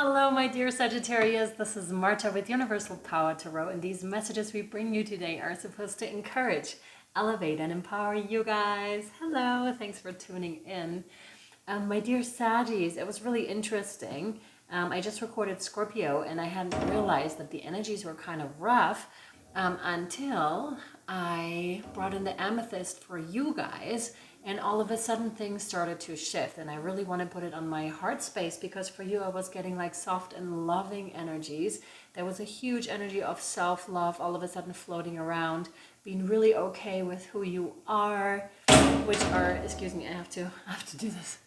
Hello, my dear Sagittarius. This is Marta with Universal Power Tarot, and these messages we bring you today are supposed to encourage, elevate, and empower you guys. Hello, thanks for tuning in. My dear Saggies, it was really interesting. I just recorded Scorpio, and I hadn't realized that the energies were kind of rough until I brought in the amethyst for you guys. And all of a sudden things started to shift, and I really want to put it on my heart space because for you I was getting like soft and loving energies. There was a huge energy of self-love all of a sudden floating around, being really okay with who you are, which are, excuse me, I have to do this.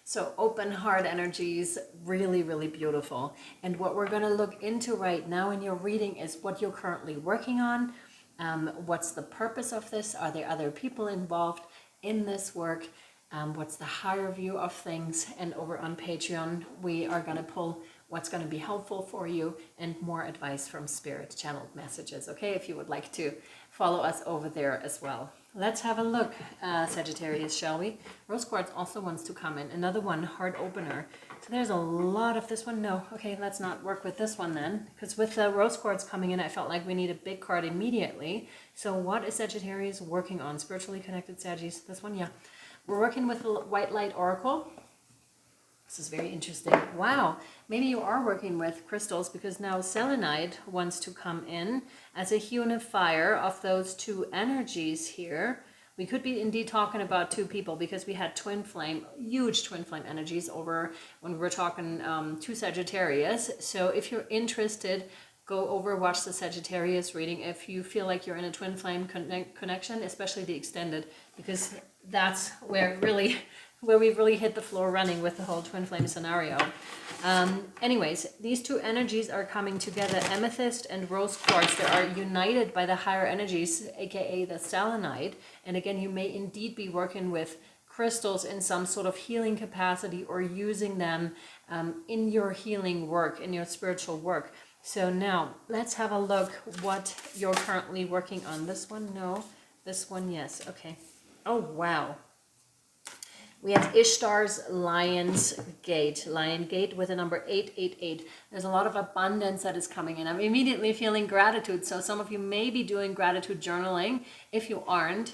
So open heart energies, really, really beautiful. And what we're going to look into right now in your reading is what you're currently working on. What's the purpose of this? Are there other people involved in this work? What's the higher view of things? And over on Patreon, we are going to pull what's going to be helpful for you and more advice from spirit channeled messages. Okay, if you would like to follow us over there as well. Let's have a look, Sagittarius, shall we? Rose quartz also wants to come in. Another one, heart opener. So there's a lot of this one. No, okay, let's not work with this one then. Because with the rose quartz coming in, I felt like we need a big card immediately. So what is Sagittarius working on? Spiritually connected Sagittarius. This one, yeah. We're working with the white light oracle. This is very interesting. Wow, maybe you are working with crystals because now selenite wants to come in as a unifier of those two energies here. We could be indeed talking about two people because we had twin flame, huge twin flame energies over when we were talking to Sagittarius. So if you're interested, go over, watch the Sagittarius reading if you feel like you're in a twin flame connection, especially the extended, because that's where we've really hit the floor running with the whole twin flame scenario. Anyways, these two energies are coming together. Amethyst and rose quartz, they are united by the higher energies, aka the selenite. And again, you may indeed be working with crystals in some sort of healing capacity or using them in your healing work, in your spiritual work. So now let's have a look what you're currently working on. This one, no. This one, yes. Okay. Oh, wow. We have Ishtar's Lion's Gate. Lion Gate with the number 888. There's a lot of abundance that is coming in. I'm immediately feeling gratitude. So some of you may be doing gratitude journaling. If you aren't,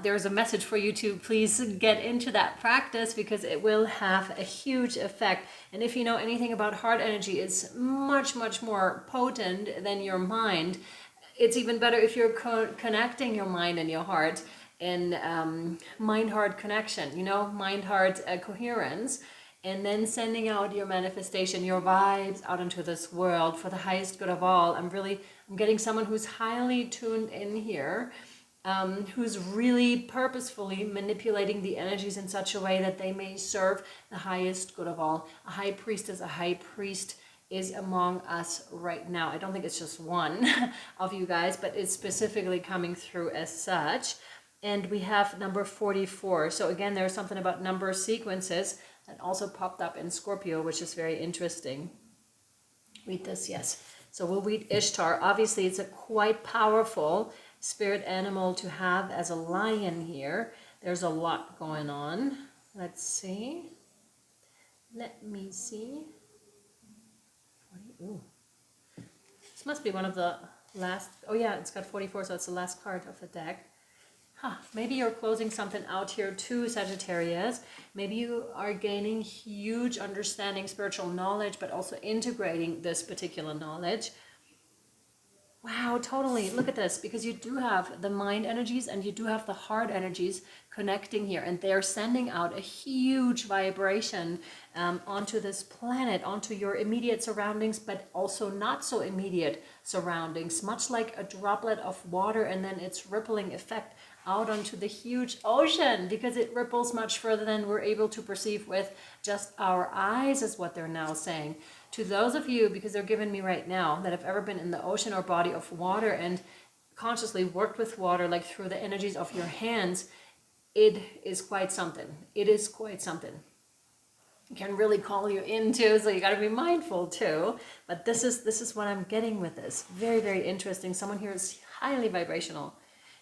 there's a message for you to please get into that practice because it will have a huge effect. And if you know anything about heart energy, it's much, much more potent than your mind. It's even better if you're connecting your mind and your heart in mind-heart connection, you know, mind-heart coherence, and then sending out your manifestation, your vibes out into this world for the highest good of all. I'm getting someone who's highly tuned in here, who's really purposefully manipulating the energies in such a way that they may serve the highest good of all. A high priest is among us right now. I don't think it's just one of you guys, but it's specifically coming through as such. And we have number 44. So again, there's something about number sequences that also popped up in Scorpio, which is very interesting. Read this, yes. So we'll read Ishtar. Obviously, it's a quite powerful spirit animal to have as a lion here. There's a lot going on. Let's see. Let me see. Ooh. This must be one of the last. Oh yeah, it's got 44, so it's the last card of the deck. Maybe you're closing something out here too, Sagittarius. Maybe you are gaining huge understanding, spiritual knowledge, but also integrating this particular knowledge. Wow, totally. Look at this, because you do have the mind energies and you do have the heart energies connecting here, and they're sending out a huge vibration onto this planet, onto your immediate surroundings, but also not so immediate surroundings, much like a droplet of water and then its rippling effect out onto the huge ocean, because it ripples much further than we're able to perceive with just our eyes, is what they're now saying. To those of you, because they're giving me right now, that have ever been in the ocean or body of water and consciously worked with water, like through the energies of your hands, it is quite something. It is quite something. It can really call you into, so you got to be mindful too. But this is what I'm getting with this. Very, very interesting. Someone here is highly vibrational.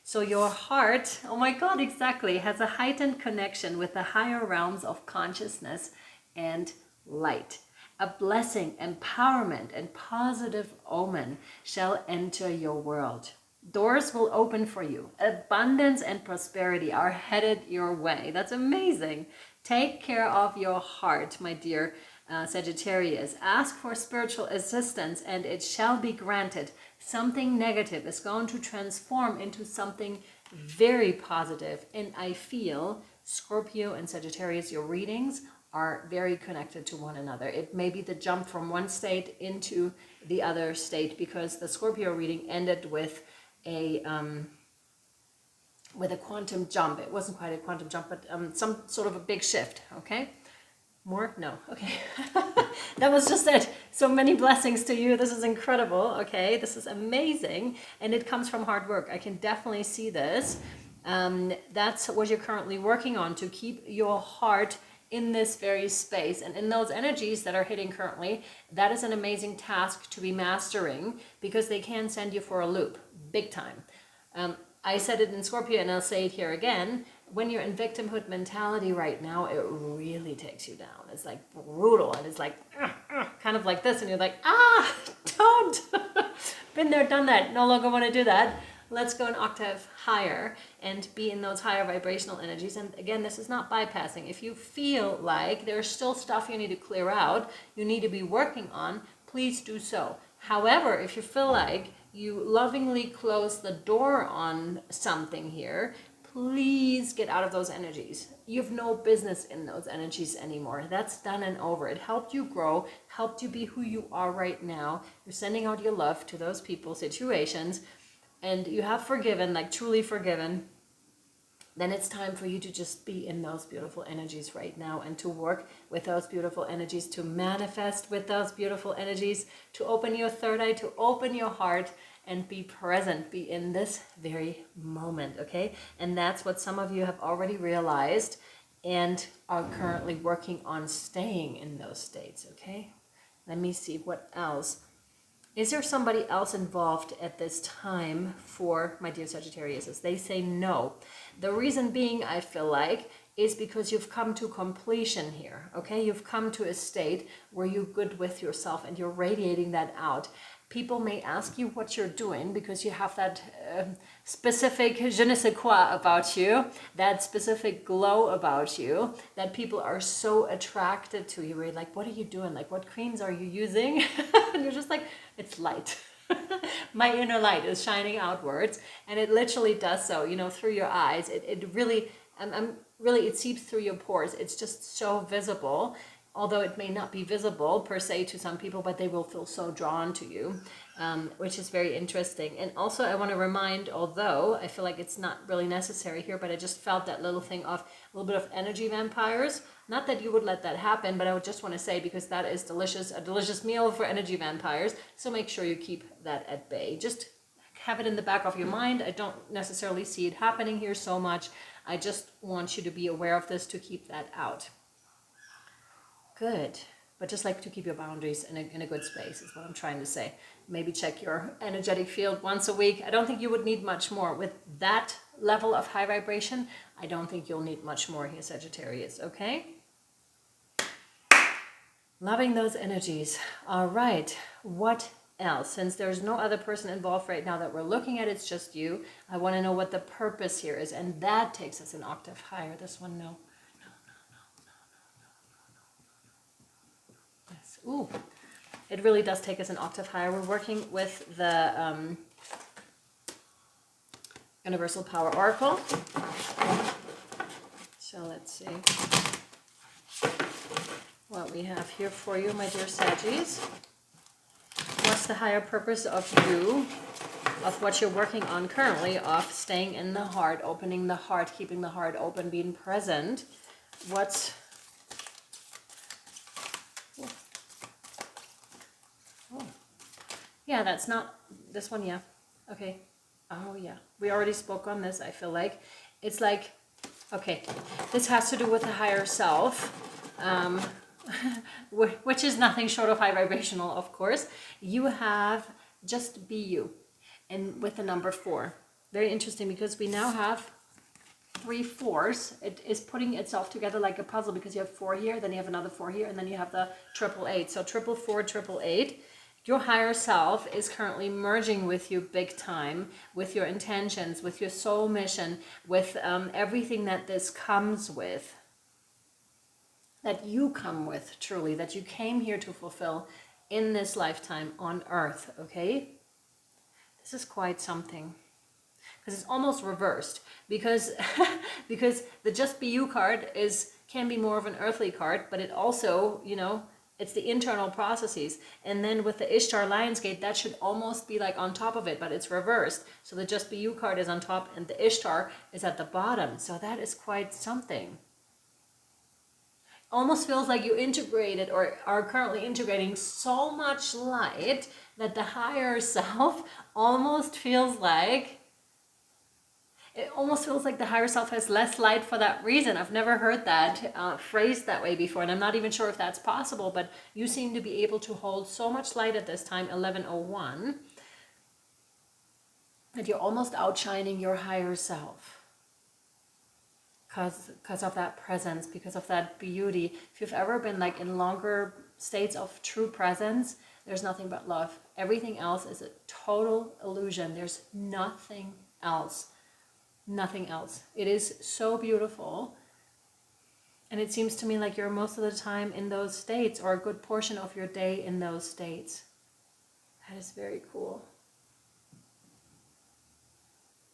So your heart, oh my God, exactly, has a heightened connection with the higher realms of consciousness and light. A blessing, empowerment, and positive omen shall enter your world. Doors will open for you. Abundance and prosperity are headed your way. That's amazing. Take care of your heart, my dear Sagittarius. Ask for spiritual assistance and it shall be granted. Something negative is going to transform into something very positive. And I feel Scorpio and Sagittarius, your readings are very connected to one another. It may be the jump from one state into the other state, because the Scorpio reading ended with a quantum jump. It wasn't quite a quantum jump, but some sort of a big shift. Okay. More? No. Okay. That was just it. So many blessings to you. This is incredible. Okay. This is amazing. And it comes from hard work. I can definitely see this. That's what you're currently working on, to keep your heart in this very space. And in those energies that are hitting currently, that is an amazing task to be mastering, because they can send you for a loop big time. I said it in Scorpio and I'll say it here again. When you're in victimhood mentality right now, it really takes you down. It's like brutal, and it's like kind of like this, and you're like, don't. Been there, done that. No longer want to do that. Let's go an octave higher and be in those higher vibrational energies. And again, this is not bypassing. If you feel like there's still stuff you need to clear out, you need to be working on, please do so. However, if you feel like you lovingly close the door on something here, please get out of those energies. You have no business in those energies anymore. That's done and over. It helped you grow, helped you be who you are right now. You're sending out your love to those people, situations, and you have forgiven, like truly forgiven. Then it's time for you to just be in those beautiful energies right now, and to work with those beautiful energies, to manifest with those beautiful energies, to open your third eye, to open your heart, and be present, be in this very moment, okay? And that's what some of you have already realized and are currently working on staying in those states, okay? Let me see what else. Is there somebody else involved at this time for my dear Sagittarius? As they say no. The reason being, I feel like, is because you've come to completion here, okay? You've come to a state where you're good with yourself and you're radiating that out. People may ask you what you're doing because you have that specific je ne sais quoi about you, that specific glow about you, that people are so attracted to you. Where you're like, what are you doing? Like, what creams are you using? And you're just like, it's light. My inner light is shining outwards, and it literally does so, you know, through your eyes. It really, really, it seeps through your pores. It's just so visible. Although it may not be visible per se to some people, but they will feel so drawn to you, which is very interesting. And also I want to remind, although I feel like it's not really necessary here, but I just felt that little thing of a little bit of energy vampires. Not that you would let that happen, but I would just want to say, because that is delicious, a delicious meal for energy vampires. So make sure you keep that at bay. Just have it in the back of your mind. I don't necessarily see it happening here so much. I just want you to be aware of this, to keep that out. Good. But just like to keep your boundaries in a good space is what I'm trying to say. Maybe check your energetic field once a week. I don't think you would need much more. With that level of high vibration, I don't think you'll need much more here, Sagittarius, okay? Loving those energies. All right. What else? Since there's no other person involved right now that we're looking at, it's just you. I want to know what the purpose here is. And that takes us an octave higher. This one, no. Ooh, it really does take us an octave higher. We're working with the Universal Power Oracle. So let's see what we have here for you, my dear Saggies. What's the higher purpose of you, of what you're working on currently, of staying in the heart, opening the heart, keeping the heart open, being present? What's... Yeah, that's not this one. Yeah. Okay. Oh, yeah. We already spoke on this, I feel like. It's like, okay, this has to do with the higher self, which is nothing short of high vibrational, of course. You have just be you. And with the number 4. Very interesting, because we now have, 3/4. It is putting itself together like a puzzle, because you have 4 here, then you have another 4 here, and then you have the 888. So 444, 888. Your higher self is currently merging with you big time, with your intentions, with your soul mission, with everything that this comes with, that you come with, truly, that you came here to fulfill in this lifetime on earth, okay? This is quite something. Because it's almost reversed, because because the Just Be You card can be more of an earthly card, but it also, you know, it's the internal processes. And then with the Ishtar Lionsgate, that should almost be like on top of it, but it's reversed. So the Just Be You card is on top and the Ishtar is at the bottom. So that is quite something. Almost feels like you integrated or are currently integrating so much light that the higher self almost feels like, it almost feels like the higher self has less light for that reason. I've never heard that phrased that way before, and I'm not even sure if that's possible, but you seem to be able to hold so much light at this time, 1101, that you're almost outshining your higher self because of that presence, because of that beauty. If you've ever been like in longer states of true presence, there's nothing but love. Everything else is a total illusion. There's nothing else. Nothing else. It is so beautiful. And it seems to me like you're most of the time in those states, or a good portion of your day in those states. That is very cool.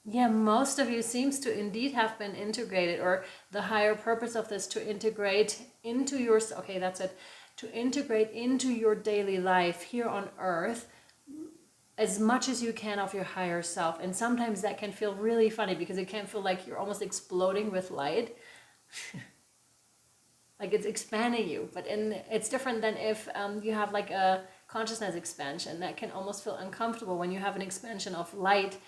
Yeah, most of you seems to indeed have been integrated, or the higher purpose of this to integrate into your, okay, that's it, to integrate into your daily life here on earth as much as you can of your higher self. And sometimes that can feel really funny, because it can feel like you're almost exploding with light. Like it's expanding you. But it's different than if you have like a consciousness expansion. That can almost feel uncomfortable. When you have an expansion of light,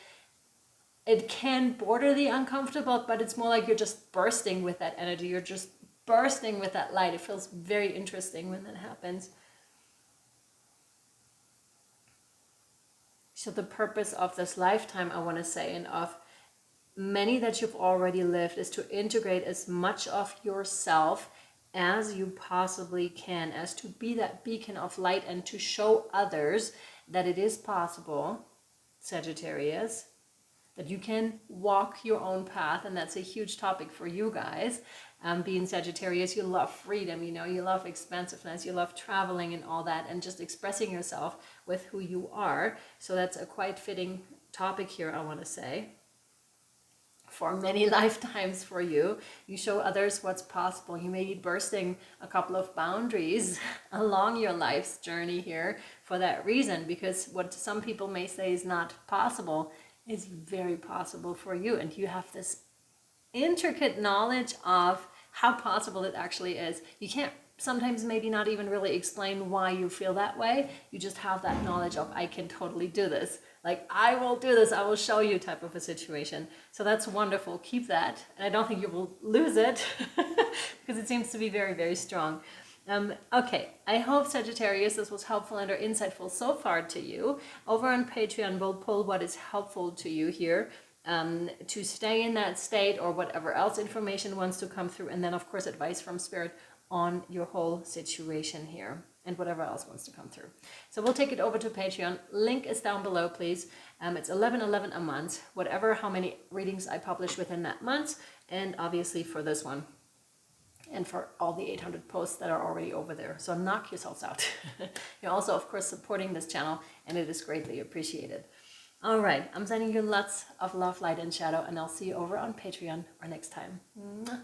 it can border the uncomfortable, but it's more like you're just bursting with that energy. You're just bursting with that light. It feels very interesting when that happens. So the purpose of this lifetime, I want to say, and of many that you've already lived, is to integrate as much of yourself as you possibly can, as to be that beacon of light and to show others that it is possible, Sagittarius, that you can walk your own path. And that's a huge topic for you guys. Being Sagittarius, you love freedom, you know, you love expansiveness, you love traveling and all that, and just expressing yourself with who you are. So that's a quite fitting topic here, I want to say. For many lifetimes for you, you show others what's possible. You may be bursting a couple of boundaries along your life's journey here for that reason, because what some people may say is not possible is very possible for you. And you have this intricate knowledge of how possible it actually is. You can't sometimes maybe not even really explain why you feel that way. You just have that knowledge of, I can totally do this. Like, I will do this, I will show you type of a situation. So that's wonderful. Keep that. And I don't think you will lose it because it seems to be very, very strong. Okay, I hope, Sagittarius, this was helpful and or insightful so far to you. Over on Patreon, we'll pull what is helpful to you here. To stay in that state, or whatever else information wants to come through, and then of course advice from Spirit on your whole situation here and whatever else wants to come through. So we'll take it over to Patreon. Link is down below, please. It's $11.11 a month, whatever how many readings I publish within that month, and obviously for this one and for all the 800 posts that are already over there. So knock yourselves out. You're also of course supporting this channel, and it is greatly appreciated. All right, I'm sending you lots of love, light, and shadow, and I'll see you over on Patreon or next time. Mwah.